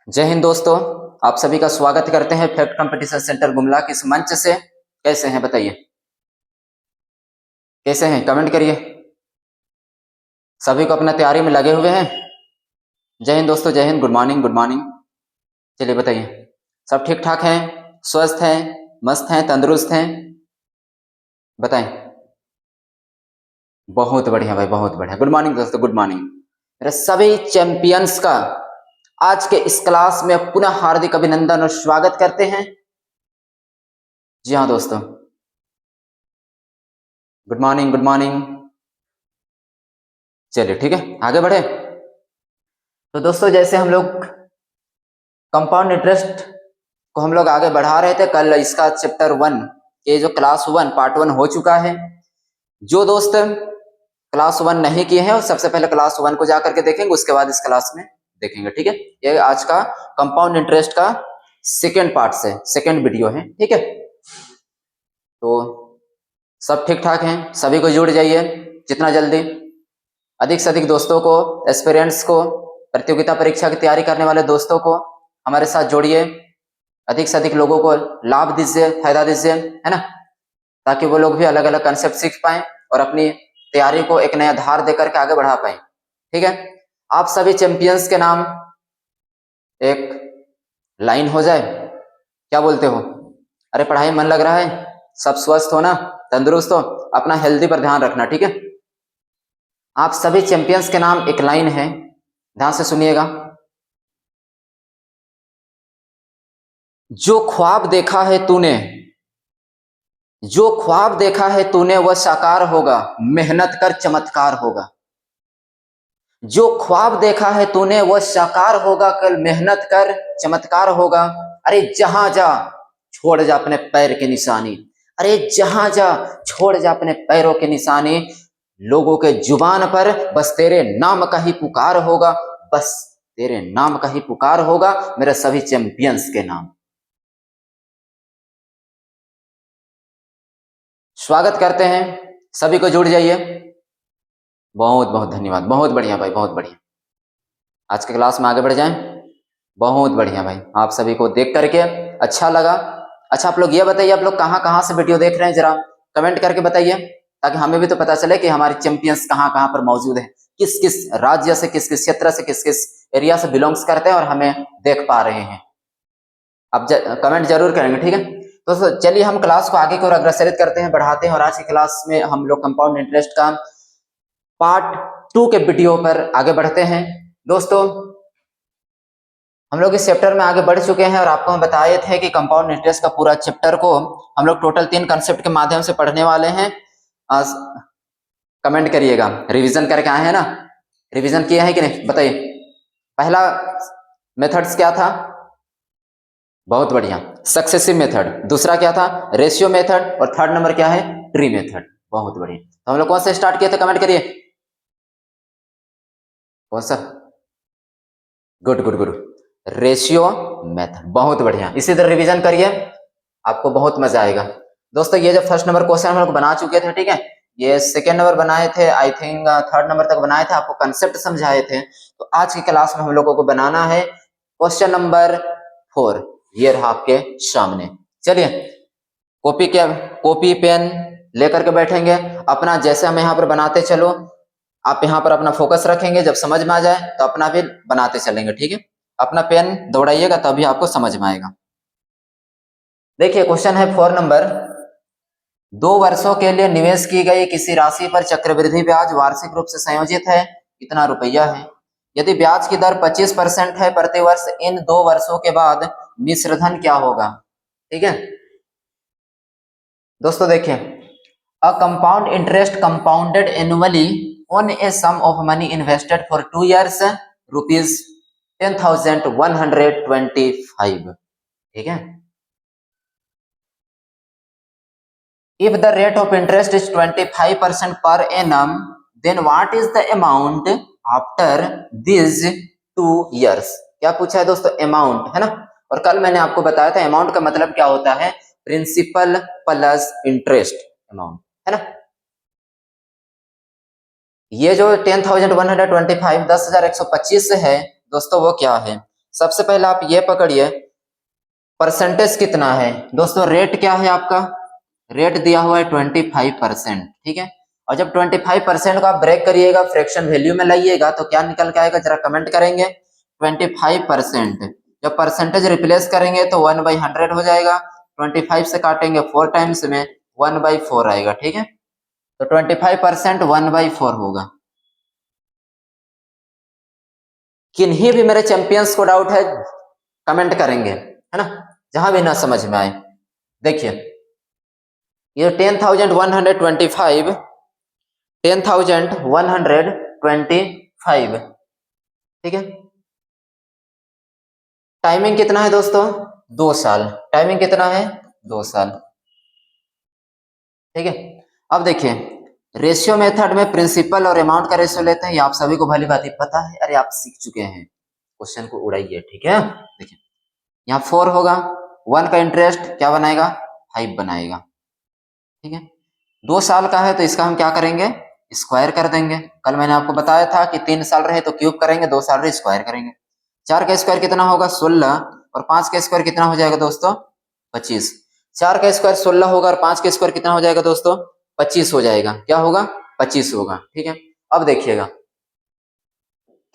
जय हिंद दोस्तों। आप सभी का स्वागत करते हैं फैक्ट कंपटीशन सेंटर गुमला के इस मंच से। कैसे हैं बताइए, कैसे हैं कमेंट करिए। सभी को अपना तैयारी में लगे हुए हैं। जय हिंद दोस्तों, जय Hind, good morning good morning. चलिए बताइए, सब ठीक ठाक हैं, स्वस्थ हैं, मस्त हैं, तंदुरुस्त हैं? बताएं। बहुत बढ़िया भाई, बहुत बढ़िया। गुड मॉर्निंग दोस्तों, गुड मॉर्निंग। मेरे सभी चैंपियंस का आज के इस क्लास में पुनः हार्दिक अभिनंदन और स्वागत करते हैं। जी हाँ दोस्तों, गुड मॉर्निंग गुड मॉर्निंग। चलिए ठीक है, आगे बढ़े। तो दोस्तों, जैसे हम लोग कंपाउंड इंटरेस्ट को हम लोग आगे बढ़ा रहे थे, कल इसका चैप्टर 1 ये जो क्लास 1 पार्ट 1 हो चुका है। जो दोस्त क्लास 1 नहीं किए हैं वो सबसे पहले क्लास 1 को जाकर के देखेंगे, उसके बाद इस क्लास में देखेंगे। ठीक है, ये आज का कंपाउंड इंटरेस्ट का सेकेंड पार्ट से सेकेंड वीडियो है। ठीक है, तो सब ठीक ठाक हैं, सभी को जुड़ जाइए जितना जल्दी। अधिक से अधिक दोस्तों को, एस्पिरेंट्स को, प्रतियोगिता परीक्षा की तैयारी करने वाले दोस्तों को हमारे साथ जोड़िए। अधिक से अधिक लोगों को लाभ दीजिए, फायदा दीजिए, है ना, ताकि वो लोग भी अलग अलग कंसेप्ट सीख पाएं और अपनी तैयारी को एक नया धार देकर के आगे बढ़ा पाएं। ठीक है, आप सभी चैंपियंस के नाम एक लाइन हो जाए, क्या बोलते हो? अरे पढ़ाई मन लग रहा है, सब स्वस्थ हो ना, तंदुरुस्त हो, अपना हेल्दी पर ध्यान रखना। ठीक है, आप सभी चैंपियंस के नाम एक लाइन है, ध्यान से सुनिएगा। जो ख्वाब देखा है तूने, जो ख्वाब देखा है तूने वह साकार होगा, मेहनत कर चमत्कार होगा। जो ख्वाब देखा है तूने वह साकार होगा, कल मेहनत कर चमत्कार होगा। अरे जहां जा छोड़ जा अपने पैर के निशानी, अरे जहां जा छोड़ जा अपने पैरों के निशानी। लोगों के जुबान पर बस तेरे नाम का ही पुकार होगा, बस तेरे नाम का ही पुकार होगा, मेरे सभी चैंपियंस के नाम। स्वागत करते हैं, सभी को जुड़ जाइए। बहुत बहुत धन्यवाद, बहुत बढ़िया भाई, बहुत बढ़िया। आज के क्लास में आगे बढ़ जाएं। बहुत बढ़िया भाई, आप सभी को देख करके अच्छा लगा। अच्छा, आप लोग ये बताइए, आप लोग कहाँ कहाँ से वीडियो देख रहे हैं, जरा कमेंट करके बताइए, ताकि हमें भी तो पता चले कि हमारे चैंपियंस कहाँ कहाँ पर मौजूद है, किस किस राज्य से, किस किस क्षेत्र से, किस किस एरिया से बिलोंग्स करते हैं और हमें देख पा रहे हैं। आप कमेंट जरूर करेंगे, ठीक है। तो चलिए हम क्लास को आगे की ओर अग्रसरित करते हैं, बढ़ाते हैं, और आज की क्लास में हम लोग कंपाउंड इंटरेस्ट का पार्ट 2 के वीडियो पर आगे बढ़ते हैं। दोस्तों, हम लोग इस चैप्टर में आगे बढ़ चुके हैं और आपको हम बताए थे कि कंपाउंड इंटरेस्ट का पूरा चैप्टर को हम लोग टोटल 3 कंसेप्ट के माध्यम से पढ़ने वाले हैं। कमेंट करिएगा, रिवीजन करके आए हैं ना, रिवीजन किए हैं कि नहीं बताइए। पहला मेथड्स क्या था? बहुत बढ़िया, सक्सेसिव मेथड। दूसरा क्या था? Ratio method. और थर्ड नंबर क्या है? Tree method. बहुत बढ़िया। तो हम लोग कौन सा स्टार्ट किए थे, कमेंट करिए, कौन सा? Good good good, ratio method. बहुत बढ़िया, इसी तरह रिवीजन करिए, आपको बहुत मजा आएगा। दोस्तों, ये जो फर्स्ट नंबर क्वेश्चन हम लोग बना चुके थे, ठीक है, ये सेकेंड नंबर बनाए थे, आई थिंक थर्ड नंबर तक बनाए थे, आपको कंसेप्ट समझाए थे। तो आज की क्लास में हम लोगों को बनाना है क्वेश्चन नंबर 4। ये रहा आपके सामने। चलिए, कॉपी पेन लेकर के बैठेंगे अपना, जैसे हम यहाँ पर बनाते चलो, आप यहाँ पर अपना फोकस रखेंगे, जब समझ में आ जाए तो अपना भी बनाते चलेंगे। ठीक है, अपना पेन दौड़ाइएगा तभी आपको समझ में आएगा। देखिए, क्वेश्चन है 4 नंबर। 2 वर्षों के लिए निवेश की गई किसी राशि पर चक्रवृद्धि ब्याज वार्षिक रूप से संयोजित है, कितना रुपया है? यदि ब्याज की दर 25% है प्रति वर्ष, इन 2 वर्षों के बाद मिश्रधन क्या होगा? ठीक है दोस्तों, देखिए, a compound interest compounded annually on a sum of money invested for 2 years, rupees 10,125। ठीक है, if the rate of interest is 25% per annum, then what is the amount after these 2 years? क्या पूछा है दोस्तों? अमाउंट, है ना। और कल मैंने आपको बताया था अमाउंट का मतलब क्या होता है, प्रिंसिपल प्लस इंटरेस्ट अमाउंट, है ना। ये जो 10,125 10,125 है दोस्तों, वो क्या है? सबसे पहले आप ये पकड़िए परसेंटेज कितना है दोस्तों। रेट क्या है आपका, रेट दिया हुआ है 25%, ठीक है। और जब 25% को आप ब्रेक करिएगा, फ्रैक्शन वैल्यू में लाइएगा तो क्या निकल के आएगा, जरा कमेंट करेंगे। 25%, जब परसेंटेज रिप्लेस करेंगे तो 1/100 हो जाएगा। 25 से काटेंगे 4 टाइम्स में 1/4 आएगा, ठीक है। तो 25% 1/4 होगा। किन्हीं भी मेरे चैंपियंस को डाउट है कमेंट करेंगे, है ना, जहां भी ना समझ में आए। देखिए ये 10,125, 10,125, ठीक है। टाइमिंग कितना है दोस्तों, 2 साल। टाइमिंग कितना है, 2 साल, ठीक है। अब देखिए रेशियो मेथड में प्रिंसिपल और अमाउंट का रेशियो लेते हैं, ये आप सभी को भली भांति पता है, अरे आप सीख चुके हैं। क्वेश्चन को उड़ाइए, ठीक है। देखिए यहाँ 4 होगा, 1 का इंटरेस्ट क्या बनाएगा, 5 बनाएगा, ठीक है। 2 साल का है तो इसका हम क्या करेंगे, स्क्वायर कर देंगे। कल मैंने आपको बताया था कि 3 साल रहे तो क्यूब करेंगे, 2 साल रहे स्क्वायर करेंगे। 4 का स्क्वायर कितना होगा, 16, और 5 का स्क्वायर कितना हो जाएगा दोस्तों, 25। 4 का स्क्वायर 16 होगा और 5 का स्क्वायर कितना हो जाएगा दोस्तों, 25 हो जाएगा। क्या होगा, 25 होगा, ठीक है। अब देखिएगा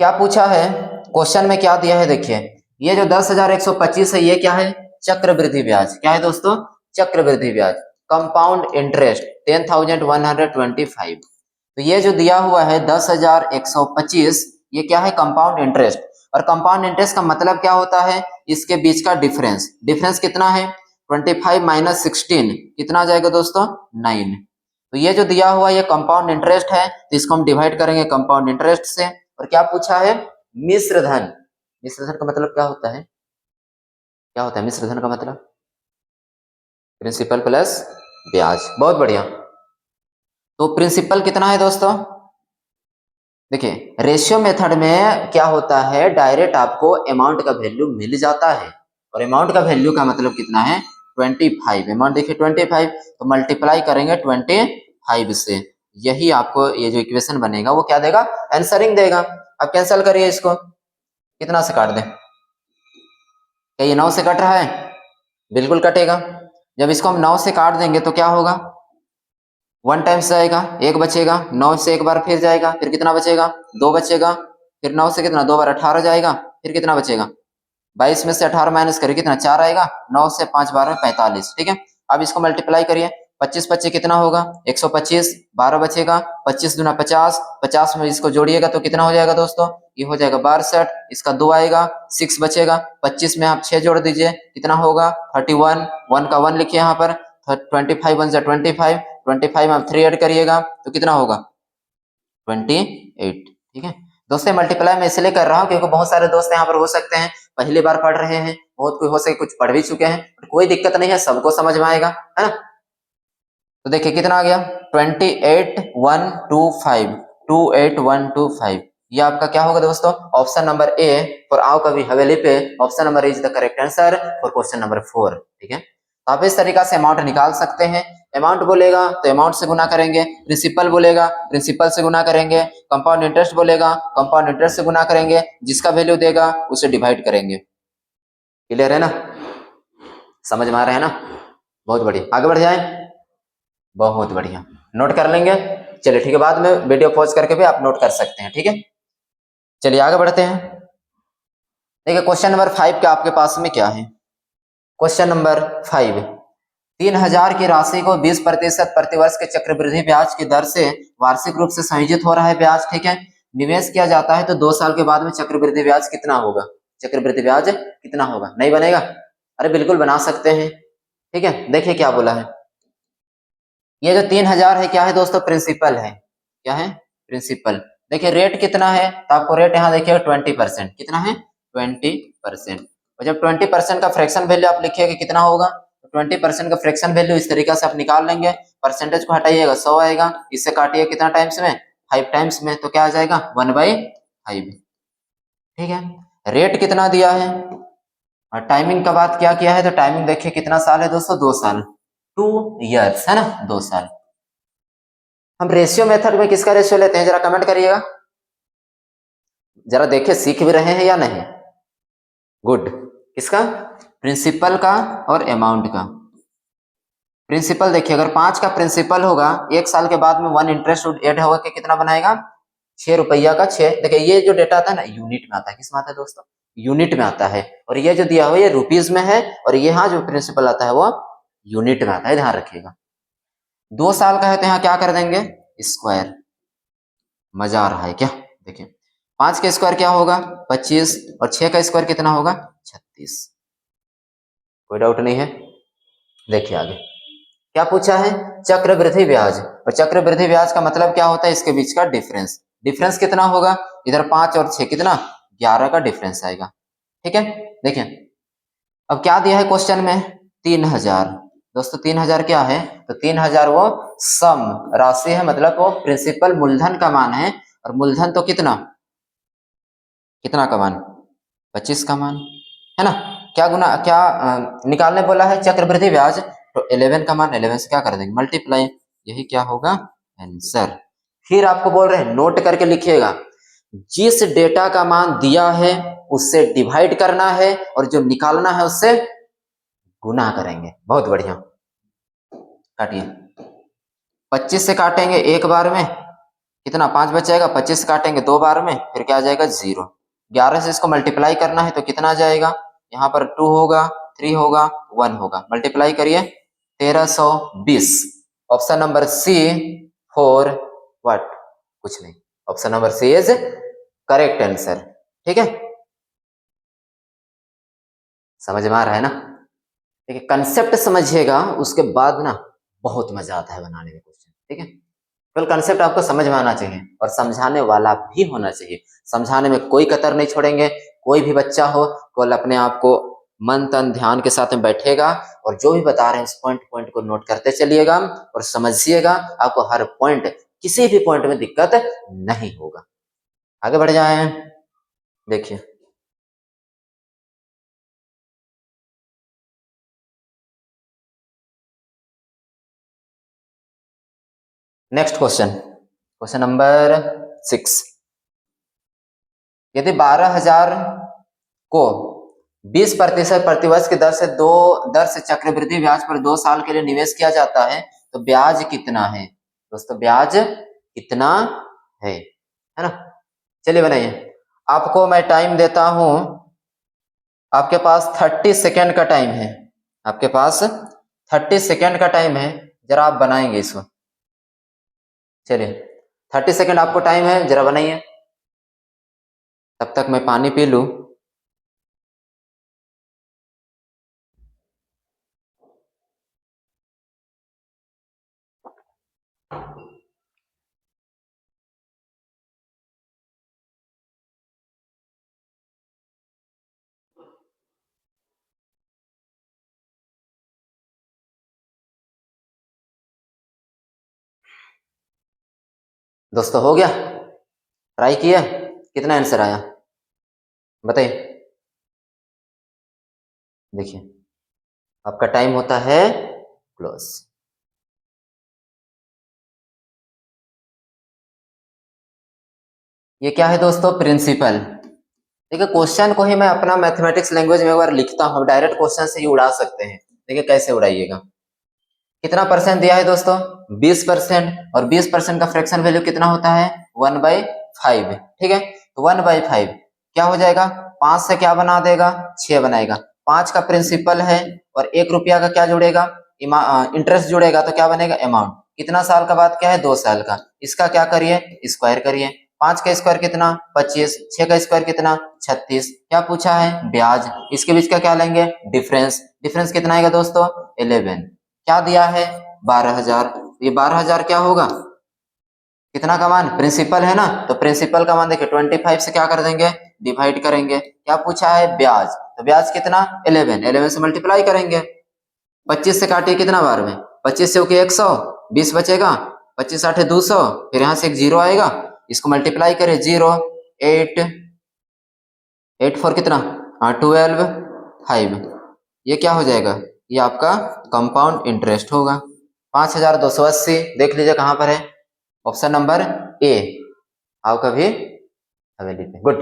क्या पूछा है क्वेश्चन में, क्या दिया है देखिए। ये जो 10,125 है ये क्या है, चक्रवृद्धि ब्याज। क्या है दोस्तों, चक्रवृद्धि ब्याज, कंपाउंड इंटरेस्ट 10,125। तो ये जो दिया हुआ है 10,125, ये क्या है, कंपाउंड इंटरेस्ट। और कंपाउंड इंटरेस्ट का मतलब क्या होता है, इसके बीच का डिफरेंस। डिफरेंस कितना है, 25 माइनस 16 कितना आ जाएगा दोस्तों, 9। तो ये जो दिया हुआ ये कंपाउंड इंटरेस्ट है, तो इसको हम डिवाइड करेंगे कंपाउंड इंटरेस्ट से। और क्या पूछा है, मिश्र धन। मिश्र धन का मतलब क्या होता है, क्या होता है मिश्र धन का मतलब, प्रिंसिपल प्लस ब्याज। बहुत बढ़िया। तो प्रिंसिपल कितना है दोस्तों, देखिए रेशियो मेथड में क्या होता है, डायरेक्ट आपको अमाउंट का वैल्यू मिल जाता है। और अमाउंट का वैल्यू का मतलब कितना है, 25। अमाउंट देखिए 25, तो मल्टीप्लाई करेंगे 25 से, यही आपको ये जो इक्वेशन बनेगा वो क्या देगा, आंसरिंग देगा। अब कैंसिल करिए इसको, कितना से काट दें, क्या ये 9 से कट रहा है, बिल्कुल कटेगा। जब इसको हम 9 से काट देंगे तो क्या होगा, 1 टाइम्स जाएगा, 1 बचेगा, 9 से एक बार फिर जाएगा, फिर कितना बचेगा, 2 बचेगा, फिर 9 से कितना, 2 बार 18 जाएगा, फिर कितना बचेगा, 22 में से 18 माइनस करिए कितना, 4 आएगा, 9 से 5 12 45, ठीक है। अब इसको मल्टीप्लाई करिए, 25 25 कितना होगा, 125, 12 बचेगा, 25 दूना 50, 50 में इसको जोड़िएगा तो कितना हो जाएगा दोस्तों, ये हो जाएगा 62, इसका 2 आएगा, 6 बचेगा, 25 में आप 6 जोड़ दीजिए कितना होगा, 31, 1 का 1 लिखिए यहाँ पर, 25 1 जा 25, 25 में आप 3 ऐड करिएगा तो कितना होगा, 28, ठीक है। दोस्तों मल्टीप्लाई मैं इसलिए कर रहा हूँ क्योंकि बहुत सारे दोस्त यहाँ पर हो सकते हैं पहली बार पढ़ रहे हैं, बहुत कोई हो सके कुछ पढ़ भी चुके हैं, कोई दिक्कत नहीं है, सबको समझ में आएगा, है ना। तो देखिए कितना आ गया, 28,125, 28,125। ये आपका क्या होगा दोस्तों, ऑप्शन नंबर ए फॉर आओ कभी हवेली पे, option number is the correct answer for question number 4, ठीक है। तो आप इस तरीका से अमाउंट निकाल सकते हैं। अमाउंट बोलेगा तो अमाउंट से गुना करेंगे, प्रिंसिपल बोलेगा प्रिंसिपल से गुना करेंगे, कंपाउंड इंटरेस्ट बोलेगा कंपाउंड इंटरेस्ट से गुना करेंगे, जिसका वैल्यू देगा उसे डिवाइड करेंगे। क्लियर है ना, समझ में आ रहा है ना, बहुत बढ़िया। आगे बढ़ जाए, बहुत बढ़िया, नोट कर लेंगे। चलिए ठीक है, बाद में वीडियो पॉज करके भी आप नोट कर सकते हैं, ठीक है। चलिए आगे बढ़ते हैं। देखिए क्वेश्चन नंबर 5 का आपके पास में क्या है, क्वेश्चन नंबर 5, 3,000 की राशि को 20% प्रतिवर्ष के चक्रवृद्धि ब्याज की दर से वार्षिक रूप से संयोजित हो रहा है ब्याज, ठीक है। निवेश किया जाता है तो 2 साल के बाद में चक्रवृद्धि ब्याज कितना होगा, चक्रवृद्धि ब्याज कितना होगा, नहीं बनेगा, अरे बिल्कुल बना सकते हैं, ठीक है। देखिए क्या बोला है, ये जो 3,000 है क्या है दोस्तों, प्रिंसिपल है, क्या है, प्रिंसिपल। देखिए रेट कितना है, तो आपको रेट यहाँ देखिए 20%, कितना है, 20%। और जब 20% का फ्रैक्शन वैल्यू आप लिखिएगा कितना होगा, तो 20% का फ्रैक्शन वैल्यू इस तरीके से आप निकाल लेंगे, परसेंटेज को हटाइएगा 100 आएगा, इससे काटिए कितना टाइम्स में, 5 टाइम्स में, तो क्या आ जाएगा 1/5, ठीक है। रेट कितना दिया है और टाइमिंग का बात क्या किया है, तो टाइमिंग देखिए कितना साल है दोस्तों, 2 साल, 2 ईयर्स, है ना, 2 साल। हम रेशियो मेथड में किसका रेशियो लेते हैं, जरा कमेंट करिएगा, जरा देखिए सीख भी रहे हैं या नहीं। गुड। किसका? प्रिंसिपल का और अमाउंट का। प्रिंसिपल देखिए, अगर 5 का प्रिंसिपल होगा, 1 साल के बाद में 1 इंटरेस्ट ऐड होगा, कितना बनाएगा? 6 रुपया का 6। देखिए ये जो डेटा आता है ना, यूनिट में आता है। किस में आता है दोस्तों? यूनिट में आता है। और ये जो दिया हुआ है ये रुपीज में है, और यहाँ जो प्रिंसिपल आता है वो यूनिट में आता है, ध्यान रखिएगा। 2 साल का है तो यहाँ क्या कर देंगे? स्क्वायर। मजा आ रहा है क्या? देखिए 5 का स्क्वायर क्या होगा? 25, और 6 का स्क्वायर कितना होगा? 36। कोई डाउट नहीं है? देखिए आगे क्या पूछा है? चक्रवृद्धि ब्याज। और चक्रवृद्धि ब्याज का मतलब क्या होता है? इसके बीच का डिफरेंस। डिफरेंस कितना होगा? इधर 5 और 6 कितना? 11 का डिफरेंस आएगा। ठीक है, देखिए अब क्या दिया है क्वेश्चन में? 3000। दोस्तों 3000 क्या है? तो 3000 वो सम राशि है, मतलब वो प्रिंसिपल मूलधन का मान है। और मूलधन तो कितना का मान? 25 का मान है ना। क्या गुना क्या निकालने बोला है? चक्रवृद्धि ब्याज। तो 11 का मान 11 से क्या कर देंगे? मल्टीप्लाई। यही क्या होगा? आंसर। फिर आपको बोल रहे हैं नोट करके लिखिएगा, जिस डेटा का मान दिया है उससे डिवाइड करना है, और जो निकालना है उससे गुना करेंगे। बहुत बढ़िया, काटिए। 25 से काटेंगे एक बार में, कितना? 5 बचेगा। 25 से काटेंगे 2 बार में, फिर क्या आ जाएगा? 0। 11 से इसको मल्टीप्लाई करना है तो कितना आ जाएगा? यहाँ पर 2 होगा, 3 होगा, 1 होगा। मल्टीप्लाई करिए, 1320। Option number C for what? कुछ नहीं। Option number C is correct answer. ठीक है, समझ में आ रहा है ना? देखिए कंसेप्ट समझिएगा, उसके बाद ना बहुत मजा आता है बनाने में क्वेश्चन। ठीक है, केवल कंसेप्ट आपको समझ में आना चाहिए, और समझाने वाला भी होना चाहिए। समझाने में कोई कतर नहीं छोड़ेंगे। कोई भी बच्चा हो, केवल अपने आप को मन तन ध्यान के साथ में बैठेगा, और जो भी बता रहे हैं उस पॉइंट पॉइंट को नोट करते चलिएगा और समझिएगा। आपको हर पॉइंट, किसी भी पॉइंट में दिक्कत नहीं होगा। आगे बढ़ जाए। देखिए नेक्स्ट क्वेश्चन, क्वेश्चन नंबर 6। यदि 12,000 को 20% प्रतिवर्ष की दर से चक्रवृद्धि ब्याज पर 2 साल के लिए निवेश किया जाता है, तो ब्याज कितना है? दोस्तों ब्याज कितना है ना? चलिए बनाइए। आपको मैं टाइम देता हूं, आपके पास 30 सेकेंड का टाइम है। आपके पास 30 सेकेंड का टाइम है, जरा आप बनाएंगे इसको। चलिए 30 सेकेंड आपको टाइम है, जरा बनाइए। तब तक मैं पानी पी लूं। दोस्तों हो गया? ट्राई किया? कितना आंसर आया बताइए? देखिए आपका टाइम होता है क्लोज। ये क्या है दोस्तों? प्रिंसिपल। देखिए क्वेश्चन को ही मैं अपना मैथमेटिक्स लैंग्वेज में एक बार लिखता हूँ, डायरेक्ट क्वेश्चन से ही उड़ा सकते हैं। देखिए कैसे उड़ाइएगा। कितना परसेंट दिया है दोस्तों? 20%। और 20% का फ्रैक्शन वैल्यू कितना होता है? 1/5। ठीक है, तो 1/5 क्या हो जाएगा? 5 से क्या बना देगा? 6 बनाएगा। 5 का प्रिंसिपल है, और 1 रुपया का क्या जुड़ेगा? इंटरेस्ट जुड़ेगा, तो क्या बनेगा? अमाउंट। कितना साल का बाद क्या है? 2 साल का। इसका क्या करिए? स्क्वायर करिए। 5 का स्क्वायर कितना? 25। 6 का स्क्वायर कितना? 36। क्या पूछा है? ब्याज। इसके बीच का क्या लेंगे? डिफरेंस। डिफरेंस कितना आएगा दोस्तों? 11। क्या दिया है? 12,000। ये 12,000 क्या होगा? कितना का मान? प्रिंसिपल है ना, तो प्रिंसिपल का मान देखिए 25 से क्या कर देंगे? डिवाइड करेंगे। क्या पूछा है? ब्याज। तो ब्याज कितना? 11। 11 से मल्टीप्लाई करेंगे। 25 से काटिए कितना बार में? 25 से होके 100, 20 बचेगा। 25 8 200, फिर यहाँ से एक 0 आएगा, इसको मल्टीप्लाई करें। 0 8 8 4 कितना? 12 5। ये क्या हो जाएगा? ये आपका कंपाउंड इंटरेस्ट होगा। 5,280 देख लीजिए कहां पर है? ऑप्शन नंबर ए आपका भी हवेली पे। Good.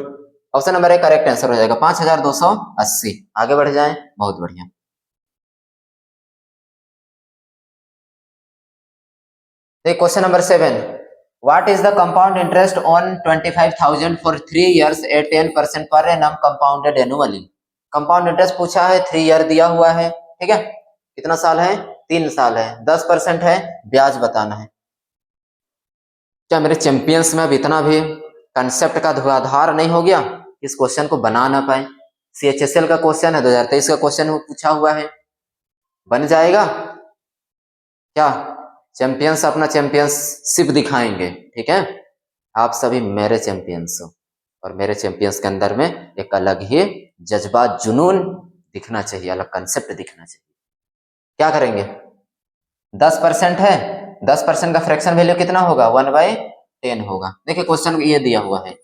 Option number 1 correct answer हो जाएगा 5280। आगे बढ़ जाएं, बहुत बढ़िया। Question number 7, what is the compound interest on 25,000 for 3 years at 10% per annum compounded annually. Compound interest पूछा है, 3 ईयर दिया हुआ है, ठीक है, कितना साल है, 3 साल है, 10% है, ब्याज बताना है। क्या मेरे चैंपियंस में अब इतना भी कंसेप्ट का धुआंधार नहीं हो गया इस क्वेश्चन को बना ना पाए? CHSL का क्वेश्चन है, 2023 का क्वेश्चन पूछा हुआ है, बन जाएगा क्या? चैंपियंस अपना चैंपियनशिप दिखाएंगे, ठीक है, आप सभी मेरे चैंपियंस हो, और मेरे चैंपियंस के अंदर में एक अलग ही जज्बा जुनून दिखना चाहिए, अलग कंसेप्ट दिखना चाहिए। क्या करेंगे, 10% है, 10% का फ्रैक्शन वैल्यू कितना होगा, 1/10 होगा। देखिए क्वेश्चन ये दिया हुआ है,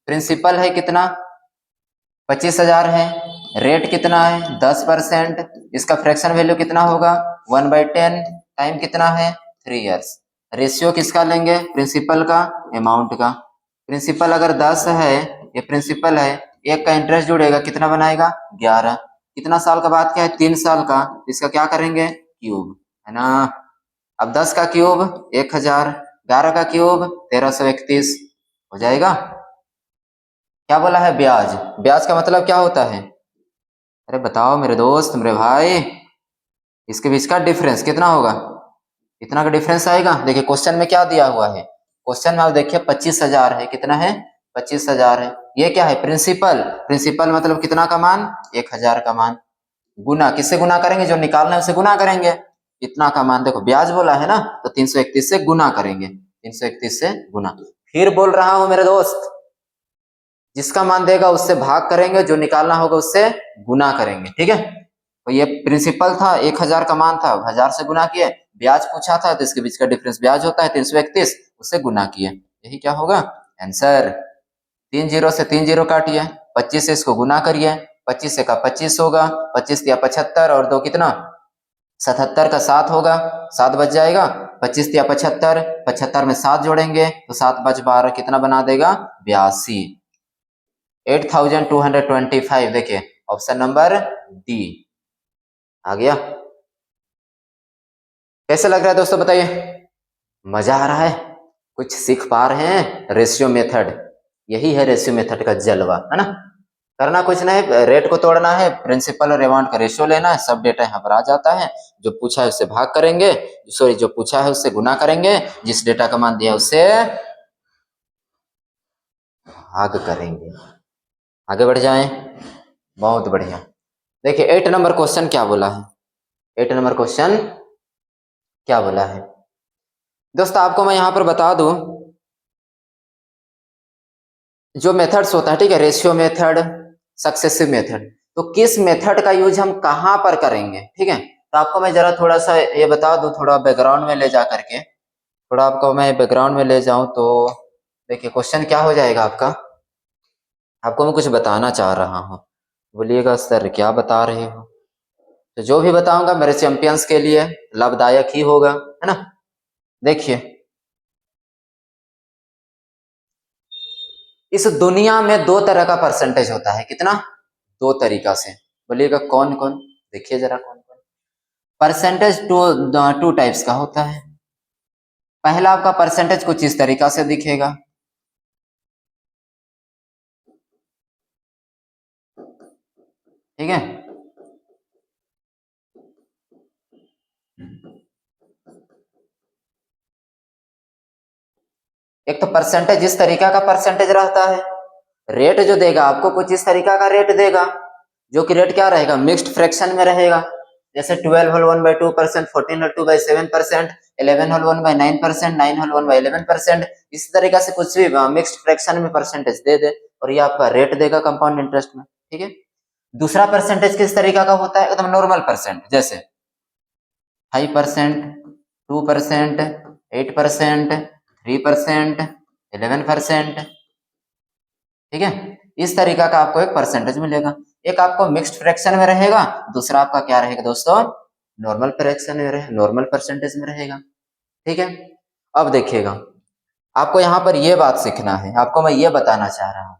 प्रिंसिपल है कितना, 25,000 है, रेट कितना है 10%, इसका फ्रैक्शन वैल्यू कितना होगा 1/10, टाइम कितना है 3 years। रेशियो किसका लेंगे, प्रिंसिपल का, अमाउंट का। प्रिंसिपल अगर 10 है, ये प्रिंसिपल है, एक का इंटरेस्ट जुड़ेगा, कितना बनाएगा 11। कितना साल का बात क्या है, 3 साल का, इसका क्या करेंगे क्यूब, है ना। अब 10 का क्यूब 1000, 11 का क्यूब 1331 हो जाएगा। क्या बोला है, ब्याज। ब्याज का मतलब क्या होता है, अरे बताओ मेरे दोस्त, मेरे भाई, इसके बीच का डिफरेंस कितना होगा, इतना का डिफरेंस आएगा। देखिए क्वेश्चन में क्या दिया हुआ है, क्वेश्चन में आप देखिए 25,000 है, कितना है 25,000 है, ये क्या है प्रिंसिपल, प्रिंसिपल मतलब कितना का मान 1000 का मान, गुना किससे गुना करेंगे, जो निकालना है उसे गुना करेंगे, इतना का मान। देखो ब्याज बोला है ना, तो 331 से गुना करेंगे, 331 से गुना। फिर बोल रहा हूं मेरे दोस्त, जिसका मान देगा उससे भाग करेंगे, जो निकालना होगा उससे गुना करेंगे, ठीक है। तो ये प्रिंसिपल था, 1000 का मान था, 1000 से गुना किए, ब्याज पूछा था तो इसके बीच का डिफरेंस ब्याज होता है 331, उससे गुना किए, यही क्या होगा आंसर। 3 जीरो से 3 जीरो काटिए, 25 से इसको गुना करिए, 25 से का 25 होगा, 25 या 75 और 2 कितना 77 का 7 होगा, 7 बच जाएगा, 25 या 75, 75 में 7 जोड़ेंगे तो 7 बच 12, कितना बना देगा 82, 8225। देखिए ऑप्शन नंबर डी आ गया। कैसे लग रहा है दोस्तों बताइए, मजा आ रहा है, कुछ सीख पा रहे हैं। रेशियो मेथड, यही है रेशियो मेथड का जलवा, है ना। करना कुछ नहीं, रेट को तोड़ना है, प्रिंसिपल और अमाउंट का रेशियो लेना है, सब डेटा यहाँ पर आ जाता है। जो पूछा है उससे भाग करेंगे, सॉरी जो पूछा है उससे गुना करेंगे, जिस डेटा का मान दिया उससे भाग करेंगे। आगे बढ़ जाएं, बहुत बढ़िया। देखिए 8 नंबर क्वेश्चन क्या बोला है, 8 नंबर क्वेश्चन क्या बोला है दोस्तों, आपको मैं यहां पर बता दूं, जो मेथड्स होता है, ठीक है, रेशियो मेथड, सक्सेसिव मेथड, तो किस मेथड का यूज हम कहां पर करेंगे, ठीक है। तो आपको मैं जरा थोड़ा सा ये बता दूं, थोड़ा बैकग्राउंड में ले जा करके, थोड़ा आपको मैं बैकग्राउंड में ले जाऊं तो देखिए क्वेश्चन क्या हो जाएगा आपका, आपको मैं कुछ बताना चाह रहा हूं, बोलिएगा सर क्या बता रहे हो, तो जो भी बताऊंगा मेरे चैंपियंस के लिए लाभदायक ही होगा, है ना। देखिए इस दुनिया में 2 तरह का परसेंटेज होता है, कितना, 2 तरीका से, बोलिएगा कौन कौन, देखिए जरा कौन कौन। परसेंटेज टू टाइप्स का होता है। पहला आपका परसेंटेज कुछ इस तरीका से दिखेगा, ठीक है, एक तो परसेंटेज इस तरीका का परसेंटेज रहता है, रेट जो देगा आपको कुछ इस तरीका का रेट देगा, जो कि रेट क्या रहेगा मिक्स्ड फ्रैक्शन में रहेगा, जैसे 12 होल 1/2%, 14 होल 2/7%, 11 होल 1/9%, 9 होल 1/11%, इस तरीका से कुछ भी मिक्स्ड फ्रैक्शन में परसेंटेज दे दे और ये आपका रेट देगा कंपाउंड इंटरेस्ट में, ठीक है। दूसरा परसेंटेज किस तरीका का होता है, एकदम नॉर्मल परसेंट, जैसे 5%, 2%, 8%, 3%, 11%, ठीक है। इस तरीका का आपको एक परसेंटेज मिलेगा, एक आपको मिक्स्ड फ्रैक्शन में रहेगा, दूसरा आपका क्या रहेगा दोस्तों, नॉर्मल फ्रैक्शन में रहेगा, नॉर्मल परसेंटेज में रहेगा, ठीक है। अब देखिएगा, आपको यहाँ पर ये बात सीखना है, आपको मैं ये बताना चाह रहा हूँ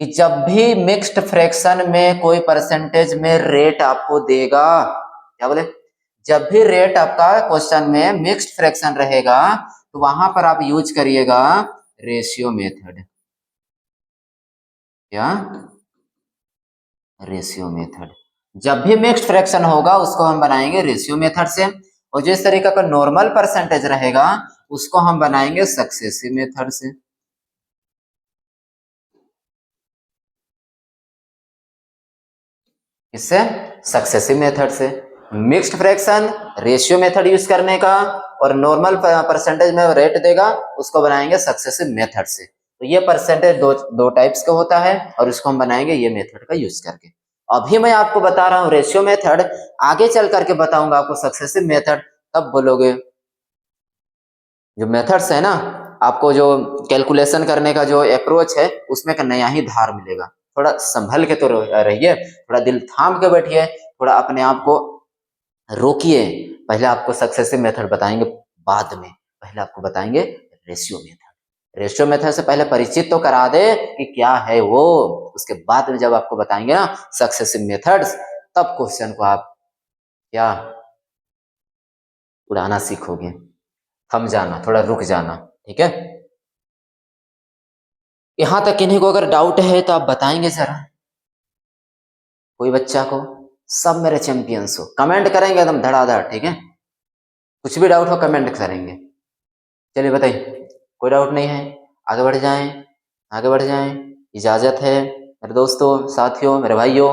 कि जब भी मिक्स्ड फ्रैक्शन में कोई परसेंटेज में रेट आपको देगा, क्या बोले, जब भी रेट आपका क्वेश्चन में मिक्स्ड फ्रैक्शन रहेगा तो वहां पर आप यूज करिएगा रेशियो मेथड। क्या? Ratio method. जब भी मिक्स्ड फ्रैक्शन होगा उसको हम बनाएंगे रेशियो मेथड से, और जिस तरीके का नॉर्मल परसेंटेज रहेगा उसको हम बनाएंगे सक्सेसिव मेथड से। इससे सक्सेसिव मेथड से। Mixed fraction ratio method use करने का, और नॉर्मल परसेंटेज में रेट देगा उसको बनाएंगे सक्सेसिव मेथड से। तो ये परसेंटेज दो टाइप्स का होता है और इसको हम बनाएंगे ये मेथड का यूज करके। अभी मैं आपको बता रहा हूँ रेशियो मेथड, आगे चल करके बताऊंगा आपको सक्सेसिव मेथड, तब बोलोगे। जो मेथड्स है ना, आपको जो कैलकुलेशन करने का जो अप्रोच है उसमें का नया ही धार मिलेगा। थोड़ा संभल के तो रहिए, थोड़ा दिल थाम के बैठिए, थोड़ा अपने आप को रोकिए। पहले आपको सक्सेसिव मेथड बताएंगे, बाद में पहले आपको बताएंगे रेशियो मेथड। रेशियो मेथड से पहले परिचित तो करा दे कि क्या है वो, उसके बाद में जब आपको बताएंगे ना सक्सेसिव मेथड्स, तब क्वेश्चन को आप क्या उड़ाना सीखोगे। थम जाना, थोड़ा रुक जाना, ठीक है। यहां तक किन्हीं को अगर डाउट है तो आप बताएंगे जरा, कोई बच्चा को। सब मेरे चैंपियंस हो, कमेंट करेंगे एकदम धड़ाधड़, ठीक है। कुछ भी डाउट हो कमेंट करेंगे। चलिए बताइए, कोई डाउट नहीं है, आगे बढ़ जाएं, आगे बढ़ जाएं, इजाजत है मेरे दोस्तों, साथियों, मेरे भाइयों।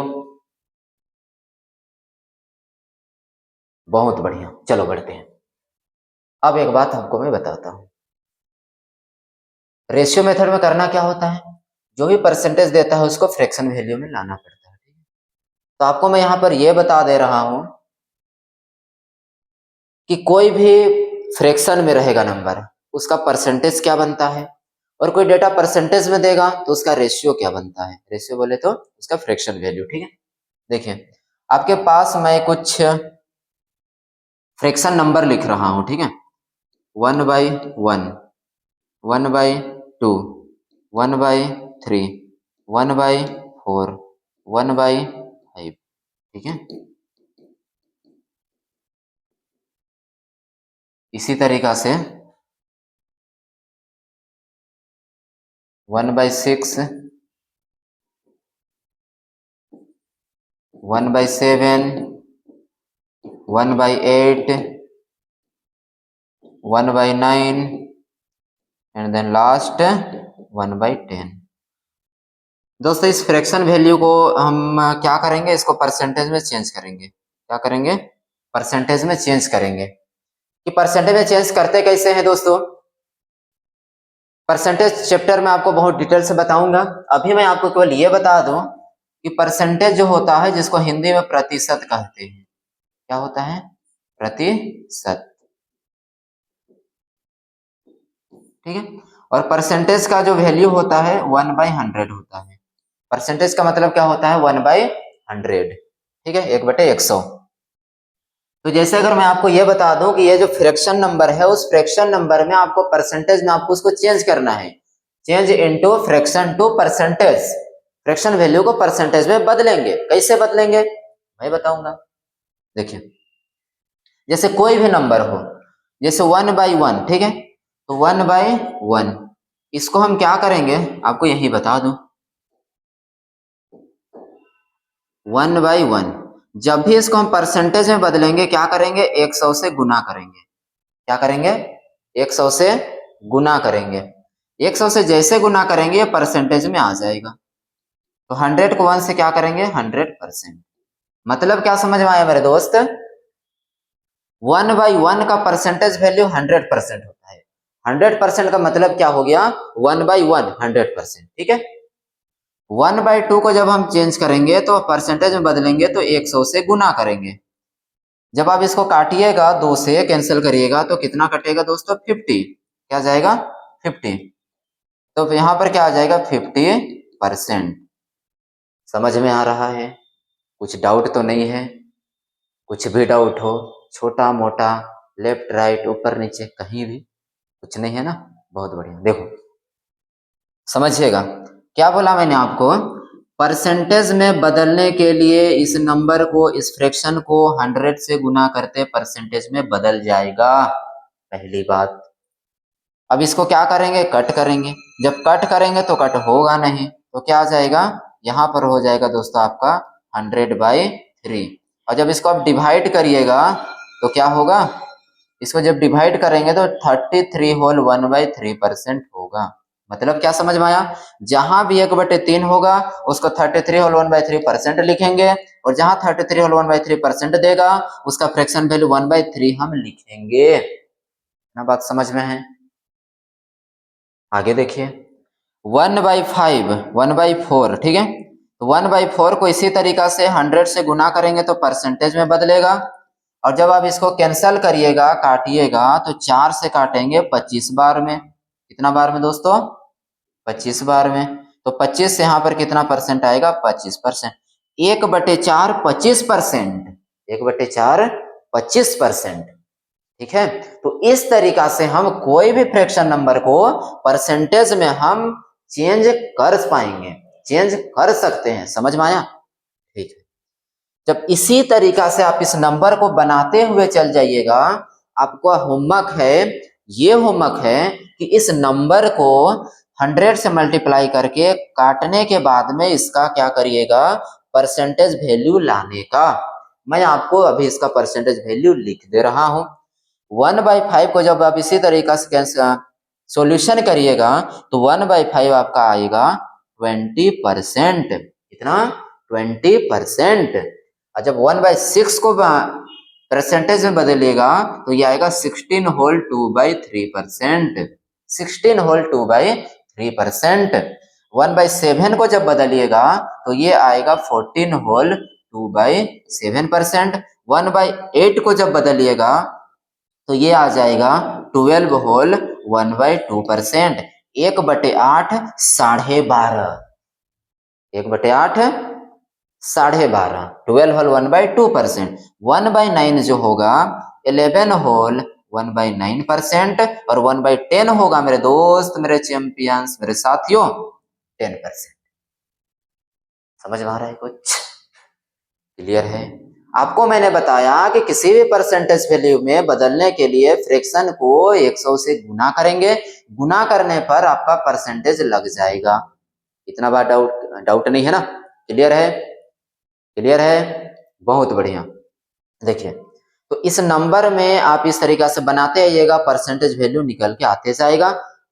बहुत बढ़िया, चलो बढ़ते हैं। अब एक बात आपको मैं बताता हूं, रेशियो मेथड में करना क्या होता है, जो भी परसेंटेज देता है उसको फ्रैक्शन वैल्यू में लाना पड़ता है, ठीक है। तो आपको मैं यहां पर यह बता दे रहा हूं कि कोई भी फ्रैक्शन में रहेगा नंबर, उसका परसेंटेज क्या बनता है, और कोई डेटा परसेंटेज में देगा तो उसका रेशियो क्या बनता है। रेशियो बोले तो उसका फ्रैक्शन वैल्यू, ठीक है। देखिए, आपके पास मैं कुछ फ्रैक्शन नंबर लिख रहा हूं, ठीक है। 1/1, 1/2, 1/3, 1/4, 1/5, ठीक है। इसी तरीका से 1/6, 1/7, 1/8, 1/9 एंड देन लास्ट 1/10। दोस्तों, इस फ्रैक्शन वैल्यू को हम क्या करेंगे, इसको परसेंटेज में चेंज करेंगे। क्या करेंगे? परसेंटेज में चेंज करेंगे। कि परसेंटेज में चेंज करते कैसे हैं दोस्तों, परसेंटेज चैप्टर में आपको बहुत डिटेल से बताऊंगा। अभी मैं आपको केवल ये बता दूं कि परसेंटेज जो होता है, जिसको हिंदी में प्रतिशत कहते हैं, क्या होता है? प्रतिशत, ठीक है। और परसेंटेज का जो वैल्यू होता है 1/100 होता है। परसेंटेज का मतलब क्या होता है? 1/100, ठीक है, 1/100। तो जैसे अगर मैं आपको ये बता दूं कि ये जो फ्रैक्शन नंबर है, उस फ्रैक्शन नंबर में आपको परसेंटेज में आपको उसको चेंज करना है, change into fraction to percentage. Fraction value को परसेंटेज में बदलेंगे। कैसे बदलेंगे मैं बताऊंगा। देखिए, जैसे कोई भी नंबर हो, जैसे 1/1, ठीक है, तो 1/1 इसको हम क्या करेंगे, आपको यही बता दूं। 1/1 जब भी इसको हम परसेंटेज में बदलेंगे क्या करेंगे? 100 से गुना करेंगे। क्या करेंगे? 100 से गुना करेंगे। 100 से जैसे गुना करेंगे ये परसेंटेज में आ जाएगा। तो 100 को 1 से क्या करेंगे? 100%। मतलब क्या समझ में आया मेरे दोस्त? 1/1 का परसेंटेज वैल्यू 100% होता है। 100% का मतलब क्या हो गया? 1/1 100%, ठीक है। 1/2 को जब हम चेंज करेंगे तो परसेंटेज में बदलेंगे तो 100 से गुना करेंगे। जब आप इसको काटिएगा, 2 से कैंसिल करिएगा तो कितना कटेगा दोस्तों? 50। क्या जाएगा? 50। तो यहाँ पर क्या आ जाएगा? 50%। समझ में आ रहा है? कुछ डाउट तो नहीं है? कुछ भी डाउट हो, छोटा मोटा, लेफ्ट राइट ऊपर नीचे, कहीं भी कुछ नहीं है ना? बहुत बढ़िया। देखो समझिएगा, क्या बोला मैंने आपको, परसेंटेज में बदलने के लिए इस नंबर को, इस फ्रैक्शन को 100 से गुना करते परसेंटेज में बदल जाएगा, पहली बात। अब इसको क्या करेंगे, कट करेंगे। जब कट करेंगे तो कट होगा नहीं, तो क्या आ जाएगा, यहाँ पर हो जाएगा दोस्तों आपका 100/3। और जब इसको आप डिवाइड करिएगा तो क्या होगा, इसको जब डिवाइड करेंगे तो 33 होल 1/3% होगा। मतलब क्या समझ में आया, जहां भी 1/3 होगा उसको 33 होल 1/3% लिखेंगे, और जहां 33 होल 1/3% देगा उसका फ्रैक्शन वैल्यू 1/3 हम लिखेंगे ना। बात समझ में है। आगे देखिए 1/5 1/4, ठीक है। तो 1/4 को इसी तरीका से 100 से गुना करेंगे तो परसेंटेज में बदलेगा, और जब आप इसको कैंसल करिएगा, काटिएगा, तो 4 से काटेंगे 25 बार में। कितना बार में दोस्तों, 25 बार में। तो 25 से यहाँ पर कितना परसेंट आएगा, 25%। 1/4 25%, 1/4 25%, ठीक है। तो इस तरीका से हम कोई भी फ्रैक्शन नंबर को परसेंटेज में हम चेंज कर पाएंगे, चेंज कर सकते हैं। समझ में आया, ठीक है। जब इसी तरीका से आप इस नंबर को बनाते हुए चल जाइएगा, आपका होमवर्क है, ये होमवर्क है कि इस नंबर को 100 से मल्टीप्लाई करके काटने के बाद में इसका क्या करिएगा, परसेंटेज वैल्यू लाने का। मैं आपको अभी इसका परसेंटेज वैल्यू लिख दे रहा हूं। 1/5 को जब आप इसी तरीका से सॉल्यूशन करिएगा तो 1/5 आपका आएगा 20%। कितना, 20%। और जब 1/6 को परसेंटेज में बदलिएगा तो ये आएगा 16 होल 2/3%, 16 होल 2/3%। 1/7 को जब बदलिएगा तो ये आएगा 14 होल 2/7%। 1/8 को जब बदलिएगा तो ये आ जाएगा 12 होल 1/2%। 1/8 12.5, 1/8 12.5, 12 होल 1/2%। 1/9 जो होगा 11 होल 1/9%, और 1/10 होगा मेरे दोस्त, मेरे चैंपियंस, मेरे साथियों 10%। समझ में आ रहा है कुछ, क्लियर है। आपको मैंने बताया कि किसी भी परसेंटेज वैल्यू में बदलने के लिए फ्रैक्शन को 100 से गुना करेंगे, गुना करने पर आपका परसेंटेज लग जाएगा। इतना बार डाउट नहीं है ना, क्लियर है, क्लियर है, बहुत बढ़िया। देखिए तो इस नंबर में आप इस तरीका से बनाते आइएगा, परसेंटेज वैल्यू निकल के आते जाएगा।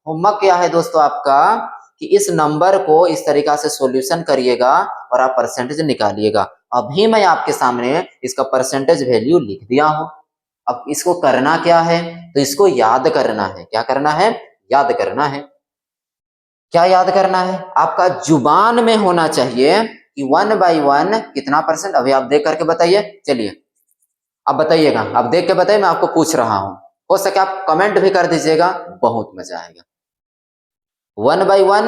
होमवर्क क्या है दोस्तों आपका, कि इस नंबर को इस तरीका से सॉल्यूशन करिएगा और आप परसेंटेज निकालिएगा। अभी मैं आपके सामने इसका परसेंटेज वैल्यू लिख दिया हूं। अब इसको करना क्या है, तो इसको याद करना है। क्या करना है, याद करना है। क्या याद करना है, आपका जुबान में होना चाहिए कि 1/1 कितना परसेंट। अभी आप देख करके बताइए, चलिए अब बताइएगा, आप देख के बताइए, मैं आपको पूछ रहा हूं। हो सके आप कमेंट भी कर दीजिएगा, बहुत मजा आएगा। 1/1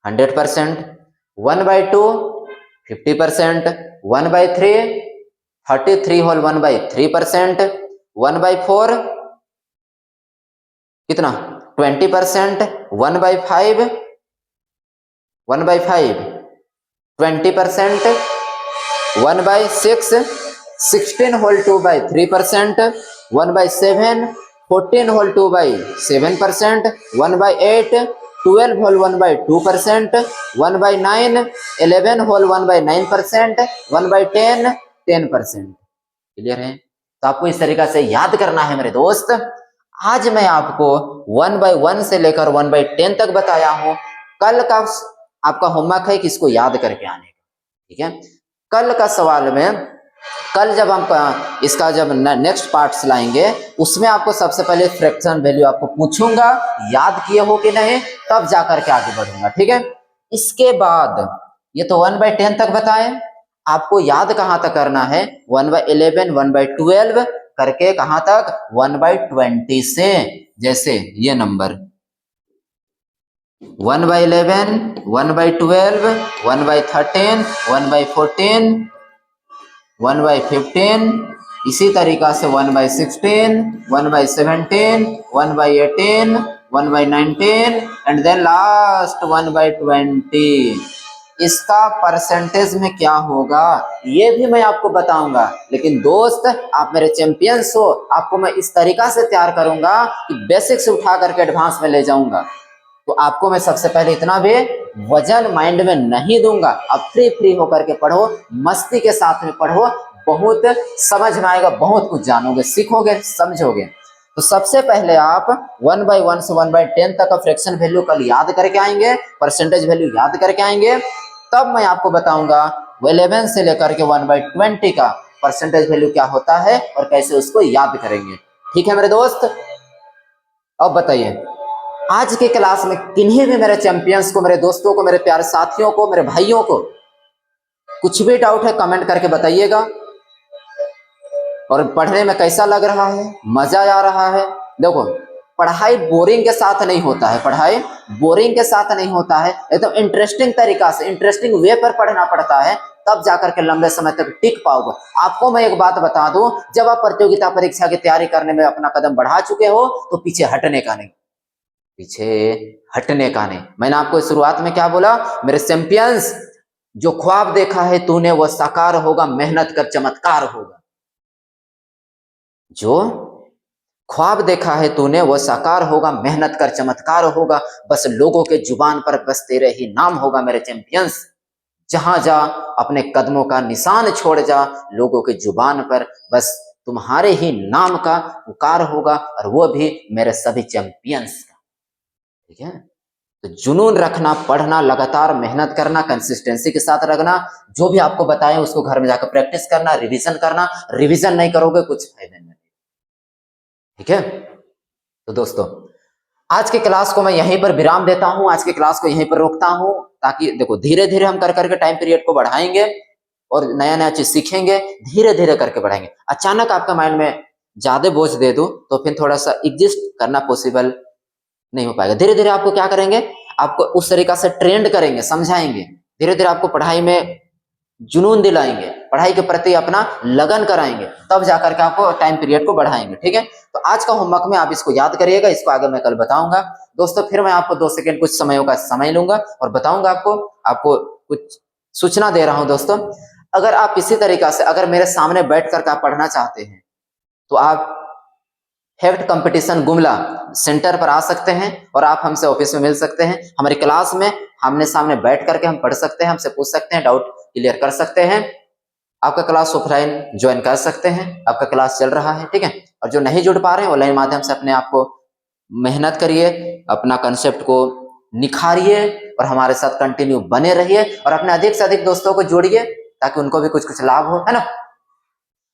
100%, 1/2 50%, 1/3 33 होल 1/3%, 1/4 कितना 20%, 1/5 20%, 1/6 16 whole 2/3%, 1/7 14 whole 2/7%, 1/8 12 whole 1/2%, 1/9 11 whole 1/9%, 1/10 10%। Clear है। तो आपको इस तरीका से याद करना है मेरे दोस्त। आज मैं आपको 1/1 से लेकर 1/10 तक बताया हूं। कल का आपका होमवर्क है कि इसको याद करके आने का, ठीक है। कल का सवाल में, कल जब हम इसका जब नेक्स्ट पार्ट्स लाएंगे उसमें आपको सबसे पहले फ्रैक्शन वैल्यू आपको पूछूंगा, याद किए हो कि नहीं, तब जाकर के आगे बढ़ूंगा, ठीक है। इसके बाद ये तो 1/10 तक बताए, आपको याद कहां तक करना है, 1/11 1/12 करके कहां तक, 1/20 से। जैसे ये नंबर 1/11 1/12 1/13 1/14 1/15, इसी तरीका से 1/16 1/17 1/18 1/19 एंड देन लास्ट 1/20। इसका परसेंटेज में क्या होगा ये भी मैं आपको बताऊंगा। लेकिन दोस्त आप मेरे चैंपियंस हो, आपको मैं इस तरीका से तैयार करूंगा कि बेसिक से उठा करके एडवांस में ले जाऊंगा। तो आपको मैं सबसे पहले इतना भी वजन माइंड में नहीं दूंगा। आप फ्री होकर के पढ़ो, मस्ती के साथ में पढ़ो, बहुत समझ में आएगा, बहुत कुछ जानोगे, सीखोगे, समझोगे। तो सबसे पहले आप 1/1 से 1/10 तक का फ्रैक्शन वैल्यू कल याद करके आएंगे, परसेंटेज वैल्यू याद करके आएंगे। तब मैं आपको बताऊंगा 11 से लेकर के 1/20 का परसेंटेज वैल्यू क्या होता है और कैसे उसको याद करेंगे। ठीक है मेरे दोस्त। अब बताइए आज के क्लास में किन्हीं भी मेरे चैंपियंस को, मेरे दोस्तों को, मेरे प्यारे साथियों को, मेरे भाइयों को कुछ भी डाउट है कमेंट करके बताइएगा। और पढ़ने में कैसा लग रहा है, मजा आ रहा है? देखो पढ़ाई बोरिंग के साथ नहीं होता है, पढ़ाई बोरिंग के साथ नहीं होता है, एकदम इंटरेस्टिंग तरीका से, इंटरेस्टिंग वे पर पढ़ना पड़ता है, तब जाकर के लंबे समय तक टिक पाओगे। आपको मैं एक बात बता दूं, जब आप प्रतियोगिता परीक्षा की तैयारी करने में अपना कदम बढ़ा चुके हो तो पीछे हटने का नहीं, पीछे हटने का नहीं। मैंने आपको शुरुआत में क्या बोला, मेरे चैंपियंस, जो ख्वाब देखा है तूने वो साकार होगा, मेहनत कर चमत्कार होगा। जो ख्वाब देखा है तूने वो साकार होगा, मेहनत कर चमत्कार होगा, बस लोगों के जुबान पर बस तेरे ही नाम होगा मेरे चैंपियंस। जहां जा अपने कदमों का निशान छोड़ जा, लोगों के जुबान पर बस तुम्हारे ही नाम का पुकार होगा, और वो भी मेरे सभी चैंपियंस का। ठीक है, तो जुनून रखना, पढ़ना, लगातार मेहनत करना, कंसिस्टेंसी के साथ रखना, जो भी आपको बताएं उसको घर में जाकर प्रैक्टिस करना, रिवीजन करना। रिवीजन नहीं करोगे कुछ फायदा नहीं। ठीक है, तो दोस्तों आज के क्लास को मैं यहीं पर विराम देता हूं, आज के क्लास को यहीं पर रोकता हूं, ताकि देखो धीरे धीरे हम कर करके टाइम पीरियड को बढ़ाएंगे और नया नया चीज सीखेंगे, धीरे धीरे करके बढ़ाएंगे। अचानक आपका माइंड में ज्यादा बोझ दे दूं तो फिर थोड़ा सा एग्जिस्ट करना पॉसिबल नहीं हो पाएगा। धीरे धीरे आपको क्या करेंगे, आपको उस तरीका से ट्रेंड करेंगे, समझाएंगे, धीरे धीरे आपको पढ़ाई में जुनून दिलाएंगे, पढ़ाई के प्रति अपना लगन कराएंगे, तब जाकर के आपको टाइम पीरियड को बढ़ाएंगे। ठीक है, तो आज का होमवर्क में आप इसको याद करिएगा, इसको आगे मैं कल बताऊंगा। दोस्तों फिर मैं आपको 2 सेकंड कुछ समयों का समय लूंगा और बताऊंगा आपको कुछ सूचना दे रहा हूं। दोस्तों अगर आप इसी तरीका से अगर मेरे सामने बैठ करके आप पढ़ना चाहते हैं तो आप हेक्ट कंपटीशन गुमला सेंटर पर आ सकते हैं और आप हमसे ऑफिस में मिल सकते हैं। हमारी क्लास में आमने सामने बैठ करके हम पढ़ सकते हैं, हमसे पूछ सकते हैं, डाउट क्लियर कर सकते हैं। आपका क्लास ऑफलाइन ज्वाइन कर सकते हैं, आपका क्लास चल रहा है। ठीक है, और जो नहीं जुड़ पा रहे हैं ऑनलाइन माध्यम से अपने आप को मेहनत करिए, अपना कंसेप्ट को निखारिए और हमारे साथ कंटिन्यू बने रहिए और अपने अधिक से अधिक दोस्तों को जोड़िए ताकि उनको भी कुछ कुछ लाभ हो, है ना।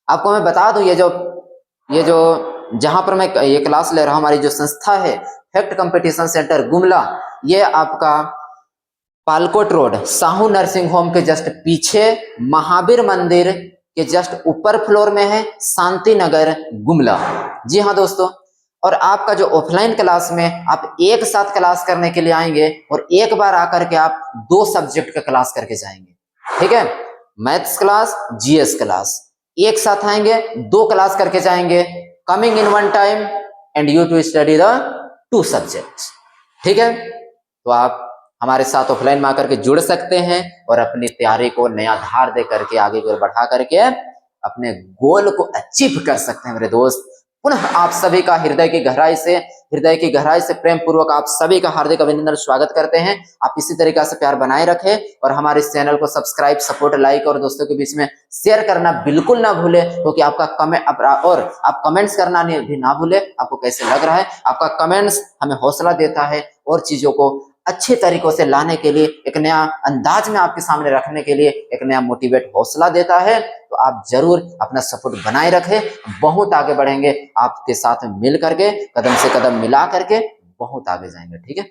आपको मैं बता दूं ये जो जहां पर मैं ये क्लास ले रहा हूं, हमारी जो संस्था है हेक्ट कंपटीशन सेंटर गुमला, ये आपका Palkot road Sahu nursing home के जस्ट पीछे, महावीर मंदिर के जस्ट ऊपर फ्लोर में है, शांति नगर गुमला। जी हाँ दोस्तों, और आपका जो ऑफलाइन क्लास में आप एक साथ क्लास करने के लिए आएंगे और एक बार आकर के आप 2 सब्जेक्ट का क्लास करके जाएंगे। ठीक है, मैथ्स क्लास, जीएस क्लास, एक साथ आएंगे, 2 क्लास करके जाएंगे, coming in one time and you to study the 2 subjects. ठीक है, तो आप हमारे साथ ऑफलाइन में आकर के जुड़ सकते हैं और अपनी तैयारी को नया धार दे करके आगे की ओर बढ़ा करके अपने गोल को अचीव कर सकते हैं मेरे दोस्त। पुनः आप सभी का हृदय की गहराई से प्रेम पूर्वक आप सभी का हार्दिक अभिनंदन, स्वागत करते हैं। आप इसी तरीके से प्यार बनाए रखें और हमारे इस चैनल को सब्सक्राइब, सपोर्ट, लाइक और दोस्तों के बीच में शेयर करना बिल्कुल ना भूले, क्योंकि आपका कमेंट और आप कमेंट्स करना भी ना भूले। आपको कैसे लग रहा है, आपका कमेंट्स हमें हौसला देता है और चीजों को अच्छे तरीकों से लाने के लिए, एक नया अंदाज में आपके सामने रखने के लिए, एक नया मोटिवेट हौसला देता है। तो आप जरूर अपना सपोर्ट बनाए रखें, बहुत आगे बढ़ेंगे, आपके साथ मिल करके कदम से कदम मिला करके बहुत आगे जाएंगे। ठीक है,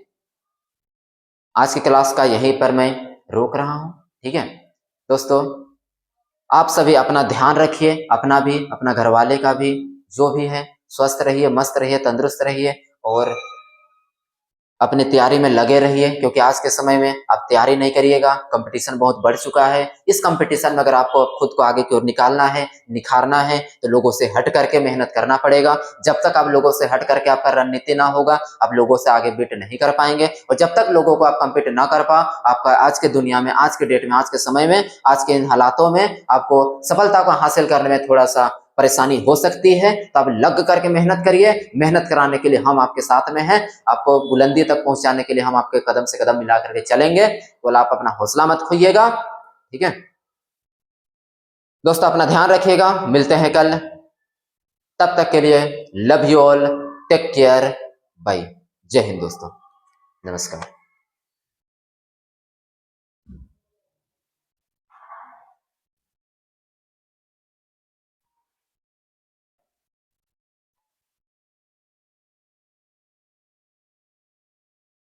आज की क्लास का यहीं पर मैं रोक रहा हूं। ठीक है दोस्तों, आप सभी अपना ध्यान रखिए, अपना भी, अपना घर वाले का भी, जो भी है, स्वस्थ रहिए, मस्त रहिए, तंदुरुस्त रहिए और अपनी तैयारी में लगे रहिए, क्योंकि आज के समय में आप तैयारी नहीं करिएगा, कंपटीशन बहुत बढ़ चुका है। इस कंपटीशन में अगर आपको खुद को आगे की ओर निकालना है, निखारना है, तो लोगों से हट करके मेहनत करना पड़ेगा। जब तक आप लोगों से हट करके आपका रणनीति ना होगा, आप लोगों से आगे बीट नहीं कर पाएंगे। और जब तक लोगों को आप कम्पीट ना कर पा, आपका आज के दुनिया में, आज के डेट में, आज के समय में, आज के इन हालातों में आपको सफलता को हासिल करने में थोड़ा सा परेशानी हो सकती है। तो आप लग करके मेहनत करिए। मेहनत कराने के लिए हम आपके साथ में हैं। आपको बुलंदी तक पहुंचाने के लिए हम आपके कदम से कदम मिला करके चलेंगे। तो आप अपना हौसला मत खोइएगा, ठीक है दोस्तों। अपना ध्यान रखिएगा, मिलते हैं कल। तब तक के लिए love you all, take care, bye. जय हिंद दोस्तों, नमस्कार।